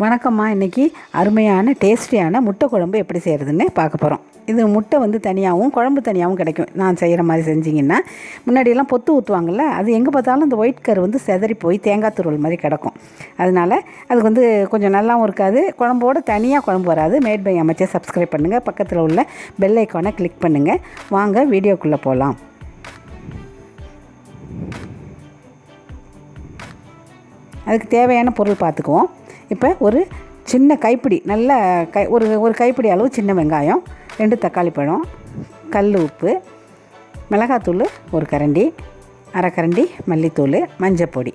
வணக்கம்மா. இன்றைக்கி அருமையான டேஸ்டியான முட்டை குழம்பு எப்படி செய்கிறதுன்னு பார்க்க போகிறோம். இது முட்டை வந்து தனியாகவும் குழம்பு தனியாகவும் கிடைக்கும். நான் செய்கிற மாதிரி செஞ்சிங்கன்னா, முன்னாடியெல்லாம் பொத்து ஊற்றுவாங்கள்ல, அது எங்கே பார்த்தாலும் இந்த ஒயிட் கரு வந்து செதறி போய் தேங்காய் துருவல் மாதிரி கிடக்கும். அதனால் அதுக்கு வந்து கொஞ்சம் நல்லாவும் இருக்காது, குழம்போடு தனியாக குழம்பு வராது. மேட் பை அமைச்சர் சப்ஸ்கிரைப் பண்ணுங்கள், பக்கத்தில் உள்ள பெல் ஐக்கானை கிளிக் பண்ணுங்கள். வாங்க வீடியோக்குள்ளே போகலாம். அதுக்கு தேவையான பொருள் பார்த்துக்குவோம். இப்போ ஒரு சின்ன கைப்பிடி நல்ல ஒரு கைப்பிடி அளவு சின்ன வெங்காயம், 2 தக்காளி பழம், கல் உப்பு, மிளகாத்தூள் 1 கரண்டி, அரை கரண்டி மல்லித்தூள், மஞ்சப்பொடி,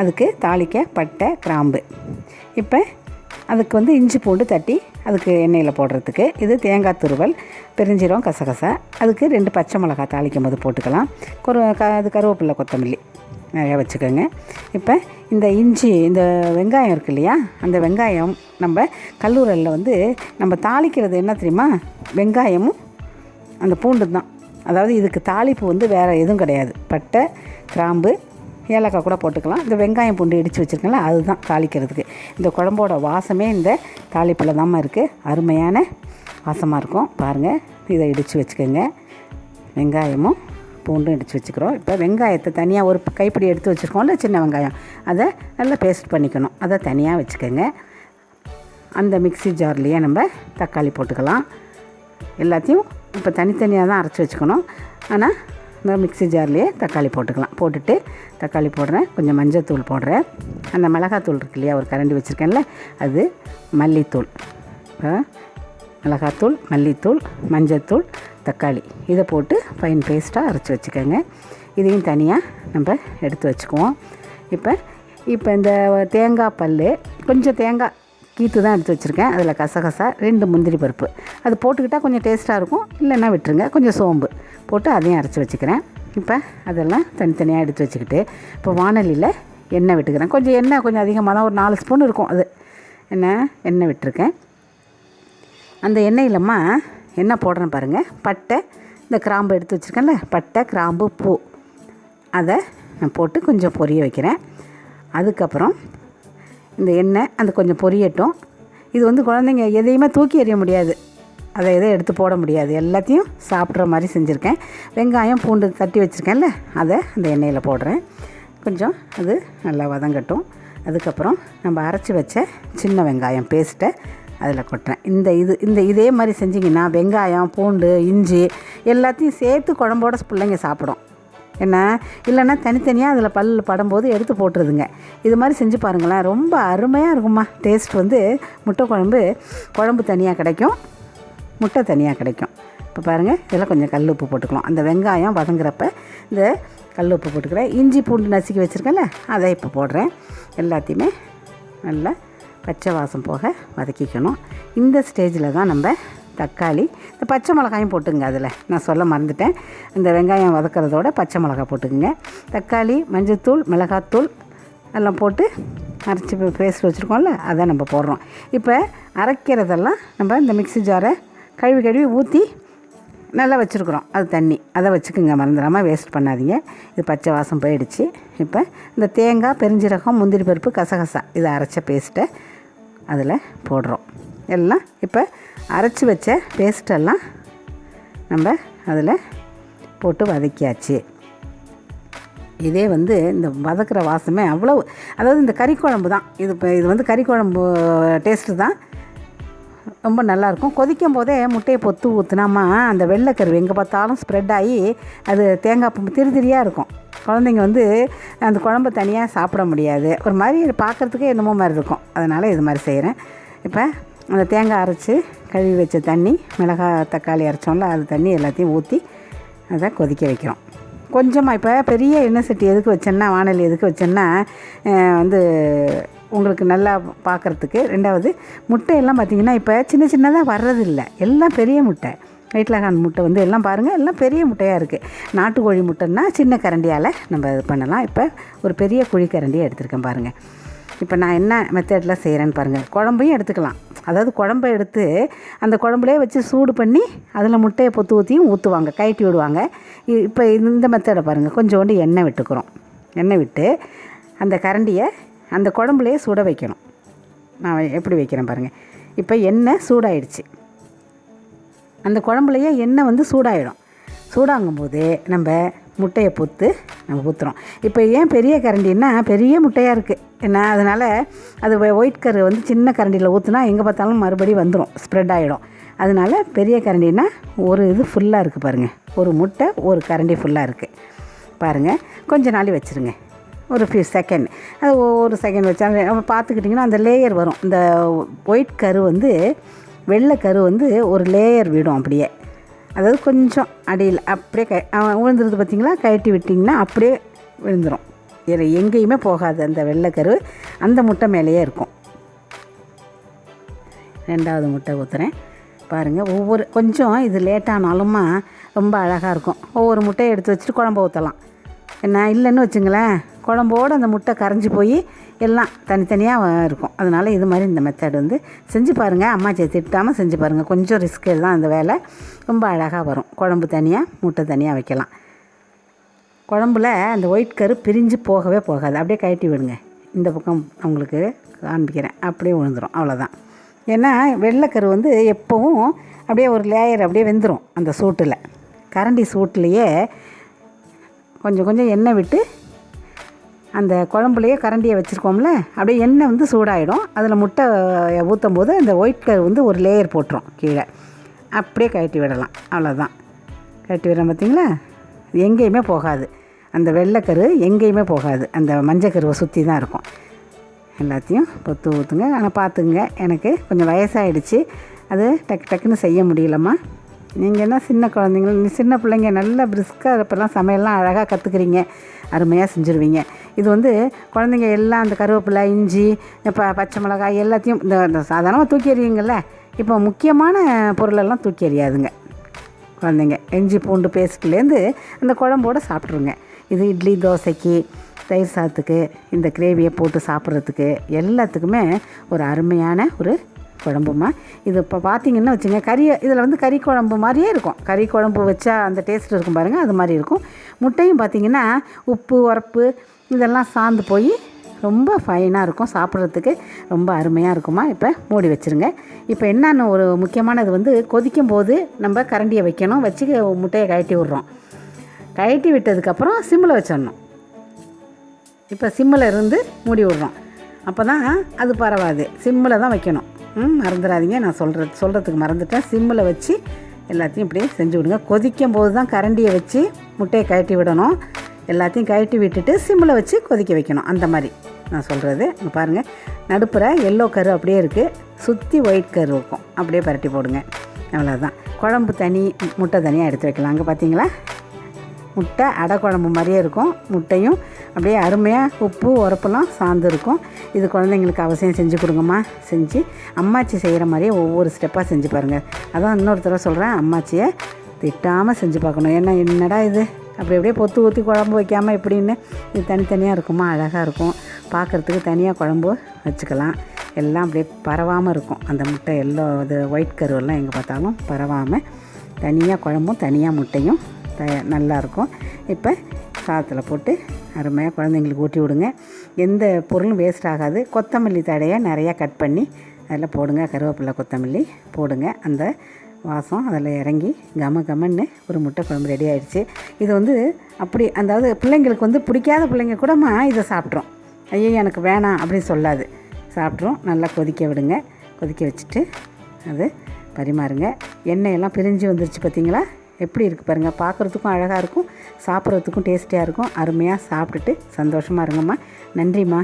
அதுக்கு தாளிக்க பட்டை கிராம்பு. இப்போ அதுக்கு வந்து இஞ்சி பூண்டு தட்டி அதுக்கு எண்ணெயில் போடுறதுக்கு, இது தேங்காய் துருவல், பெருஞ்சீரகம், கசகசா, அதுக்கு 2 பச்சை மிளகா தாளிக்கும் போது போட்டுக்கலாம். அது கருவேப்பிலை கொத்தமல்லி நிறையா வச்சுக்கோங்க. இப்போ இந்த இந்த வெங்காயம் இருக்குது இல்லையா, அந்த வெங்காயம் நம்ம கல்லூரலில் வந்து நம்ம தாளிக்கிறது என்ன தெரியுமா, வெங்காயமும் அந்த பூண்டு தான். அதாவது இதுக்கு தாளிப்பு வந்து வேறு எதுவும் கிடையாது. பட்டை கிராம்பு ஏலக்காய் கூட போட்டுக்கலாம். இந்த வெங்காயம் பூண்டு இடித்து வச்சுருக்கல, அதுதான் தாளிக்கிறதுக்கு. இந்த குழம்போட வாசமே இந்த தாளிப்பில் தாம்மா இருக்குது. அருமையான வாசமாக இருக்கும். பாருங்கள், இதை இடித்து வச்சுக்கோங்க. வெங்காயமும் பூண்டும் இடித்து வச்சுக்கிறோம். இப்போ வெங்காயத்தை தனியாக ஒரு கைப்பிடி எடுத்து வச்சுருக்கோம்ல, சின்ன வெங்காயம், அதை நல்லா பேஸ்ட் பண்ணிக்கணும். அதை தனியாக வச்சுக்கோங்க. அந்த மிக்ஸி ஜார்லேயே நம்ம தக்காளி போட்டுக்கலாம். எல்லாத்தையும் இப்போ தனித்தனியாக தான் அரைச்சி வச்சுக்கணும். ஆனால் இந்த மிக்ஸி ஜார்லேயே தக்காளி போட்டுக்கலாம். போட்டுட்டு தக்காளி போடுறேன், கொஞ்சம் மஞ்சத்தூள் போடுறேன், அந்த மிளகாத்தூள் இருக்கு இல்லையா, ஒரு கரண்டி வச்சுருக்கேன்ல, அது மல்லித்தூள், மிளகாத்தூள், மல்லித்தூள், மஞ்சத்தூள், தக்காளி, இதை போட்டு ஃபைன் பேஸ்ட்டாக அரைச்சி வச்சுக்கோங்க. இதையும் தனியாக நம்ம எடுத்து வச்சுக்குவோம். இப்போ இந்த தேங்காய் கொஞ்சம் தேங்காய் கீத்து தான் எடுத்து வச்சுருக்கேன். அதில் கசகசா, 2 முந்திரி பருப்பு, அது போட்டுக்கிட்டால் கொஞ்சம் டேஸ்ட்டாக இருக்கும். இல்லைன்னா விட்டுருங்க. கொஞ்சம் சோம்பு போட்டு அதையும் அரைச்சி வச்சுக்கிறேன். இப்போ அதெல்லாம் தனித்தனியாக எடுத்து வச்சுக்கிட்டு, இப்போ வானலியில் எண்ணெய் விட்டுக்கிறேன். கொஞ்சம் அதிகமாக தான், ஒரு 4 ஸ்பூன் இருக்கும். அது எண்ணெய் விட்டுருக்கேன். அந்த எண்ணெயிலம்மா என்ன போடுறேன் பாருங்கள். பட்டை, இந்த கிராம்பு எடுத்து வச்சுருக்கேன்ல, பட்டை கிராம்பு பூ, அதை நான் போட்டு கொஞ்சம் பொரிய வைக்கிறேன். அதுக்கப்புறம் இந்த எண்ணெய் அந்த கொஞ்சம் பொரியட்டும். இது வந்து குழந்தைங்க எதையுமே தூக்கி எறிய முடியாது, அதை எதை எடுத்து போட முடியாது, எல்லாத்தையும் சாப்பிட்ற மாதிரி செஞ்சுருக்கேன். வெங்காயம் பூண்டு தட்டி வச்சுருக்கேன்ல, அதை அந்த எண்ணெயில் போடுறேன். கொஞ்சம் அது நல்லா வதங்கட்டும். அதுக்கப்புறம் நம்ம அரைச்சி வச்ச சின்ன வெங்காயம் பேஸ்ட்டை அதில் கொட்டுறேன். இதே மாதிரி செஞ்சிங்கன்னா வெங்காயம் பூண்டு இஞ்சி எல்லாத்தையும் சேர்த்து குழம்போட பிள்ளைங்க சாப்பிடும். இல்லைன்னா தனித்தனியாக அதில் படும்போது எடுத்து போட்டுருதுங்க. இது மாதிரி செஞ்சு பாருங்களேன், ரொம்ப அருமையாக இருக்குமா. டேஸ்ட் வந்து முட்டை குழம்பு தனியாக கிடைக்கும், முட்டை தனியாக கிடைக்கும். இப்போ பாருங்கள், இதெல்லாம் கொஞ்சம் கல் உப்பு போட்டுக்கலாம். அந்த வெங்காயம் வதங்குறப்ப இந்த கல் உப்பு போட்டுக்கிறேன். இஞ்சி பூண்டு நசுக்கி வச்சுருக்கேன்ல, அதை இப்போ போடுறேன். எல்லாத்தையுமே நல்லா பச்சை வாசம் போக வதக்கிக்கணும். இந்த ஸ்டேஜில் தான் நம்ம தக்காளி, இந்த பச்சை மிளகாயும் போட்டுங்க. அதில் நான் சொல்ல மறந்துட்டேன், இந்த வெங்காயம் வதக்கிறதோட பச்சை மிளகாய் போட்டுக்குங்க. தக்காளி, மஞ்சத்தூள், மிளகாத்தூள் எல்லாம் போட்டு அரைச்சி பேஸ்ட் வச்சுருக்கோம்ல, அதை நம்ம போடுறோம். இப்போ அரைக்கிறதெல்லாம் நம்ம இந்த மிக்ஸி ஜாரை கழுவி ஊற்றி நல்லா வச்சுருக்குறோம். அது தண்ணி, அதை வச்சுக்குங்க, மறந்துடாமல் வேஸ்ட் பண்ணாதீங்க. இது பச்சை வாசம் போயிடுச்சு. இப்போ இந்த தேங்காய், பெருஞ்சீரகம், முந்திரி பருப்பு, கசகசா, இதை அரைச்ச பேஸ்ட்டை அதில் போடுறோம். எல்லாம் இப்போ அரைச்சி வச்ச பேஸ்ட்டெல்லாம் நம்ம அதில் போட்டு வதக்கியாச்சு. இதே வந்து இந்த வதக்கிற வாசமே அவ்வளோ, அதாவது இந்த கறி குழம்பு தான் இது வந்து கறி குழம்பு டேஸ்ட்டு தான், ரொம்ப நல்லாயிருக்கும். கொதிக்கும் போதே முட்டையை பொத்து ஊற்றுனாமா அந்த வெள்ளைக்கருவு எங்கே பார்த்தாலும் ஸ்ப்ரெட் ஆகி அது தேங்காய் திரியாக இருக்கும். குழந்தைங்க வந்து அந்த குழம்பு தனியாக சாப்பிட முடியாது, ஒரு மாதிரி பார்க்குறதுக்கே என்னமோ மாதிரி இருக்கும். அதனால் இது மாதிரி செய்கிறேன். இப்போ அந்த தேங்காய் அரைச்சி கழுவி வச்ச தண்ணி, மிளகாய் தக்காளி அரைச்சோம்ல, அது தண்ணி எல்லாத்தையும் ஊற்றி அதை கொதிக்க வைக்கிறோம். கொஞ்சமாக இப்போ பெரிய எண்ணெய் சட்டி எதுக்கு வச்சேன்னா, வானொலி எதுக்கு வச்சேன்னா வந்து உங்களுக்கு நல்லா பார்க்குறதுக்கு. 2வது முட்டையெல்லாம் பார்த்திங்கன்னா இப்போ சின்னதாக வர்றதில்லை, எல்லாம் பெரிய முட்டை. வெயிட்லகான் முட்டை வந்து எல்லாம் பாருங்கள், எல்லாம் பெரிய முட்டையாக இருக்குது. நாட்டுக்கோழி முட்டைன்னா சின்ன கரண்டியால் நம்ம இது பண்ணலாம். இப்போ ஒரு பெரிய குழி கரண்டியை எடுத்துருக்கேன் பாருங்கள். இப்போ நான் என்ன மெத்தடில் செய்கிறேன்னு பாருங்கள். குழம்பையும் எடுத்துக்கலாம், அதாவது குழம்பை எடுத்து அந்த குழம்புலேயே வச்சு சூடு பண்ணி அதில் முட்டையை பொத்து ஊற்றியும் ஊற்றுவாங்க, கழட்டி விடுவாங்க. இப்போ இந்த மெத்தடை பாருங்கள். கொஞ்சோண்டு எண்ணெய் விட்டுக்கிறோம். எண்ணெய் விட்டு அந்த கரண்டியை அந்த குழம்புலேயே சுட வைக்கணும். நான் எப்படி வைக்கிறேன் பாருங்கள். இப்போ எண்ணெய் சூடாயிடுச்சு. அந்த குழம்புலையே எண்ணெய் வந்து சூடாகிடும். சூடாகும்போது நம்ம முட்டையை நம்ம ஊற்றுறோம். இப்போ ஏன் பெரிய கரண்டின்னா பெரிய முட்டையாக இருக்குது என்ன, அதனால் அது ஒயிட் கரு வந்து சின்ன கரண்டியில் ஊற்றுனா எங்கே பார்த்தாலும் மறுபடியும் வந்துடும், ஸ்ப்ரெட் ஆகிடும். அதனால் பெரிய கரண்டினா ஒரு இது ஃபுல்லாக இருக்குது பாருங்கள். ஒரு முட்டை ஒரு கரண்டி ஃபுல்லாக இருக்குது பாருங்கள். கொஞ்ச நாள் வச்சுருங்க, ஒரு ஃபியூ செகண்ட். அது ஒரு செகண்ட் வச்சா பார்த்துக்கிட்டிங்கன்னா அந்த லேயர் வரும். இந்த ஒயிட் கரு வந்து வெள்ளை கரு வந்து ஒரு லேயர் விடும் அப்படியே. அதாவது கொஞ்சம் அடியில் அப்படியே விழுந்துருது பார்த்திங்களா, கழட்டி விட்டிங்கன்னா அப்படியே விழுந்துடும். வேறு எங்கேயுமே போகாது. அந்த வெள்ளைக்கரு அந்த முட்டை மேலேயே இருக்கும். 2வது முட்டை ஊற்றுறேன் பாருங்கள். ஒவ்வொரு கொஞ்சம் இது லேட்டானாலுமா ரொம்ப அழகாக இருக்கும். ஒவ்வொரு முட்டையை எடுத்து வச்சுட்டு குழம்பு ஊற்றலாம். என்ன இல்லைன்னு வச்சுங்களேன், குழம்போடு அந்த முட்டை கரைஞ்சி போய் எல்லாம் தனித்தனியாக இருக்கும். அதனால் இது மாதிரி இந்த மெத்தட் வந்து செஞ்சு பாருங்கள். அம்மாச்சியை திட்டாமல் செஞ்சு பாருங்கள். கொஞ்சம் ரிஸ்க்கு தான் அந்த வேலை, ரொம்ப அழகாக வரும். குழம்பு தனியாக முட்டை தனியாக வைக்கலாம். குழம்புல அந்த ஒயிட் கரு பிரிஞ்சு போகவே போகாது. அப்படியே கழட்டி விடுங்க. இந்த பக்கம் உங்களுக்கு காண்பிக்கிறேன், அப்படியே விழுந்துடும். அவ்வளோதான். ஏன்னா வெள்ளைக்கரு வந்து எப்போவும் அப்படியே ஒரு லேயர் அப்படியே வெந்துடும். அந்த சூட்டில் கரண்டி சூட்லேயே கொஞ்சம் கொஞ்சம் எண்ணெய் விட்டு அந்த குழம்புலையே கரண்டியை வச்சுருக்கோம்ல, அப்படியே எண்ணெய் வந்து சூடாகிடும். அதில் முட்டை ஊற்றும் போது அந்த ஒயிட் கரு வந்து ஒரு லேயர் போட்டுரும் கீழே. அப்படியே கழட்டி விடலாம். அவ்வளோதான். கழட்டி விடுறோம் பார்த்திங்களா, எங்கேயுமே போகாது. அந்த வெள்ளைக்கரு எங்கேயுமே போகாது. அந்த மஞ்சக்கருவை சுற்றி தான் இருக்கும். எல்லாத்தையும் பொத்து ஊற்றுங்க. ஆனால் பார்த்துங்க, எனக்கு கொஞ்சம் வயசாகிடுச்சு, அது டக்குன்னு செய்ய முடியலம்மா. நீங்கள் என்ன சின்ன குழந்தைங்க, சின்ன பிள்ளைங்க நல்லா பிரிஸ்காக இப்போல்லாம் சமையல்லாம் அழகாக கற்றுக்குறீங்க, அருமையாக செஞ்சுருவீங்க. இது வந்து குழந்தைங்க எல்லாம் அந்த கருவேப்பிலை, இஞ்சி, பச்சை மிளகாய் எல்லாத்தையும் இந்த சாதாரணமாக தூக்கி எறியுங்கள்ல, இப்போ முக்கியமான பொருளெல்லாம் தூக்கி எறியாதுங்க குழந்தைங்க. இஞ்சி பூண்டு பேஸ்ட்லேருந்து அந்த குழம்போடு சாப்பிட்ருங்க. இது இட்லி, தோசைக்கு, தயிர் சாதத்துக்கு, இந்த கிரேவியை போட்டு சாப்பிட்றதுக்கு எல்லாத்துக்குமே ஒரு அருமையான ஒரு குழம்புமா. இது இப்போ பார்த்திங்கன்னா வச்சுங்க, இதில் வந்து கறி குழம்பு மாதிரியே இருக்கும். கறி குழம்பு வச்சா அந்த டேஸ்ட் இருக்கும் பாருங்கள், அது மாதிரி இருக்கும். முட்டையும் பார்த்திங்கன்னா உப்பு, உரப்பு இதெல்லாம் சார்ந்து போய் ரொம்ப ஃபைனாக இருக்கும். சாப்பிட்றதுக்கு ரொம்ப அருமையாக இருக்குமா. இப்போ மூடி வச்சுருங்க. இப்போ என்னென்ன ஒரு முக்கியமானது வந்து கொதிக்கும் போது நம்ம கரண்டியை வைக்கணும். வச்சு முட்டையை கழட்டி விட்றோம். கழட்டி விட்டதுக்கப்புறம் சிம்மில் வச்சிடணும். இப்போ சிம்மில் இருந்து மூடி விட்றோம். அப்போ தான் அது பரவாது. சிம்மில் தான் வைக்கணும். மறந்துடாதீங்க, நான் சொல்கிறதுக்கு மறந்துட்டேன். சிம்மில் வச்சு எல்லாத்தையும் இப்படியே செஞ்சு விடுங்க. கொதிக்கும் போது தான் கரண்டியை வச்சு முட்டையை கழட்டி விடணும். எல்லாத்தையும் கழட்டி விட்டுட்டு சிம்மில் வச்சு கொதிக்க வைக்கணும். அந்த மாதிரி நான் சொல்கிறது. இங்கே பாருங்கள், நடுப்புற எல்லோ கரு அப்படியே இருக்குது, சுற்றி ஒயிட் கரு இருக்கும். அப்படியே பரட்டி போடுங்க. அவ்வளோதான். குழம்பு தனி, முட்டை தனியாக எடுத்து வைக்கலாம். அங்கே பார்த்தீங்களா, முட்டை அடை குழம்பு மாதிரியே இருக்கும். முட்டையும் அப்படியே அருமையாக உப்பு உரப்பெல்லாம் சார்ந்து இருக்கும். இது குழந்தைங்களுக்கு அவசியம் செஞ்சு கொடுங்கம்மா. செஞ்சு அம்மாச்சி செய்கிற மாதிரியே ஒவ்வொரு ஸ்டெப்பாக செஞ்சு பாருங்கள். அதான் இன்னொரு தடவை சொல்கிறேன், அம்மாச்சியை திட்டாமல் செஞ்சு பார்க்கணும். ஏன்னா என்னடா இது அப்படி அப்படியே பொத்து ஊற்றி குழம்பு வைக்காமல் எப்படின்னு, இது தனித்தனியாக இருக்குமா, அழகாக இருக்கும். பார்க்குறதுக்கு தனியாக குழம்பு வச்சுக்கலாம். எல்லாம் அப்படியே பரவாமல் இருக்கும். அந்த முட்டை இது ஒயிட் கருவெல்லாம் எங்கே பார்த்தாலும் பரவாமல் தனியாக குழம்பும் தனியாக முட்டையும் நல்லாயிருக்கும். இப்போ சாதத்தில் போட்டு அருமையாக குழந்தைங்களுக்கு ஊட்டி விடுங்க. எந்த பொருளும் வேஸ்ட் ஆகாது. கொத்தமல்லி தழையை நிறையா கட் பண்ணி அதில் போடுங்க. கருவேப்பிலை, கொத்தமல்லி போடுங்க. அந்த வாசம் அதில் இறங்கி கமன்னு ஒரு முட்டை குழம்பு ரெடி ஆகிடுச்சு. இது வந்து அப்படி அதாவது பிள்ளைங்களுக்கு வந்து பிடிக்காத பிள்ளைங்க கூடமா இதை சாப்பிட்றோம். ஐயோ எனக்கு வேணாம் அப்படின்னு சொல்லாது, சாப்பிட்றோம். நல்லா கொதிக்க விடுங்க. கொதிக்க வச்சுட்டு அது பரிமாறுங்க. எண்ணெயெல்லாம் பிரிஞ்சு வந்துருச்சு பார்த்திங்களா, எப்படி இருக்குது பாருங்கள். பார்க்குறதுக்கும் அழகாக இருக்கும், சாப்பிட்றதுக்கும் டேஸ்டியாக இருக்கும். அருமையாக சாப்பிட்டுட்டு சந்தோஷமாக இருங்கம்மா. நன்றிம்மா.